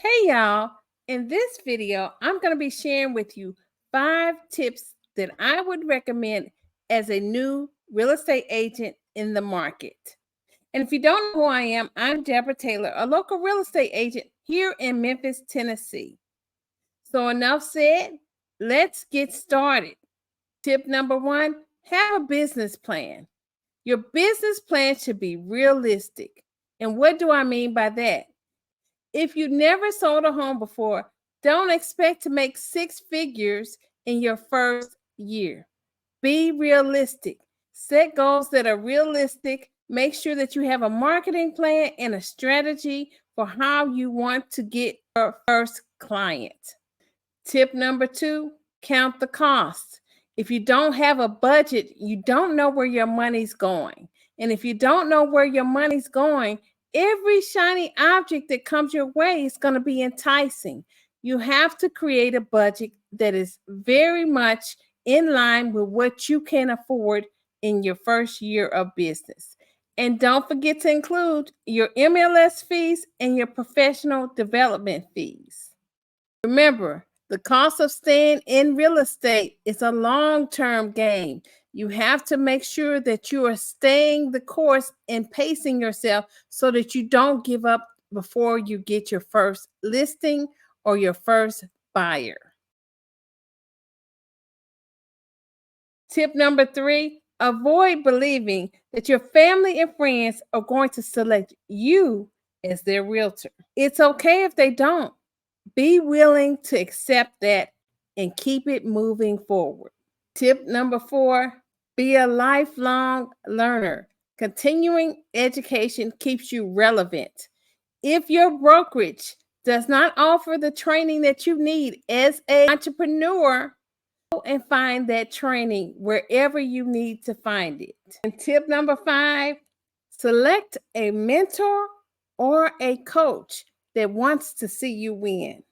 Hey y'all, in this video, I'm going to be sharing with you 5 tips that I would recommend as a new real estate agent in the market. And if you don't know who I am, I'm Deborah Taylor, a local real estate agent here in Memphis, Tennessee. So, enough said, let's get started. Tip number 1, have a business plan. Your business plan should be realistic. And what do I mean by that? If you never sold a home before, don't expect to make 6 figures in your first year. Be realistic. Set goals that are realistic. Make sure that you have a marketing plan and a strategy for how you want to get your first client. Tip number 2, count the costs. If you don't have a budget, you don't know where your money's going. And if you don't know where your money's going, every shiny object that comes your way is going to be enticing. You have to create a budget that is very much in line with what you can afford in your first year of business. And don't forget to include your MLS fees and your professional development fees. Remember, the cost of staying in real estate is a long-term game. You have to make sure that you are staying the course and pacing yourself so that you don't give up before you get your first listing or your first buyer. Tip number 3, avoid believing that your family and friends are going to select you as their realtor. It's okay if they don't. Be willing to accept that and keep it moving forward. Tip number 4, be a lifelong learner. Continuing education keeps you relevant. If your brokerage does not offer the training that you need as an entrepreneur, go and find that training wherever you need to find it. And tip number 5, select a mentor or a coach that wants to see you win.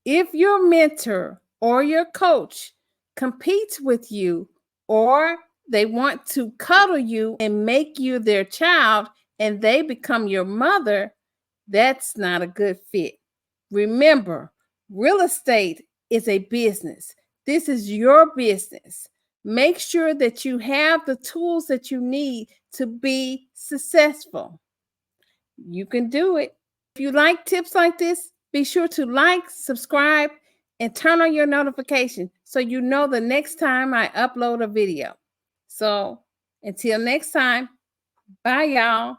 If your mentor or your coach competes with you, or they want to cuddle you and make you their child and they become your mother, that's not a good fit. Remember, real estate is a business. This is your business. Make sure that you have the tools that you need to be successful. You can do it. If you like tips like this, be sure to like, subscribe, and turn on your notification so you know the next time I upload a video. So until next time, bye y'all.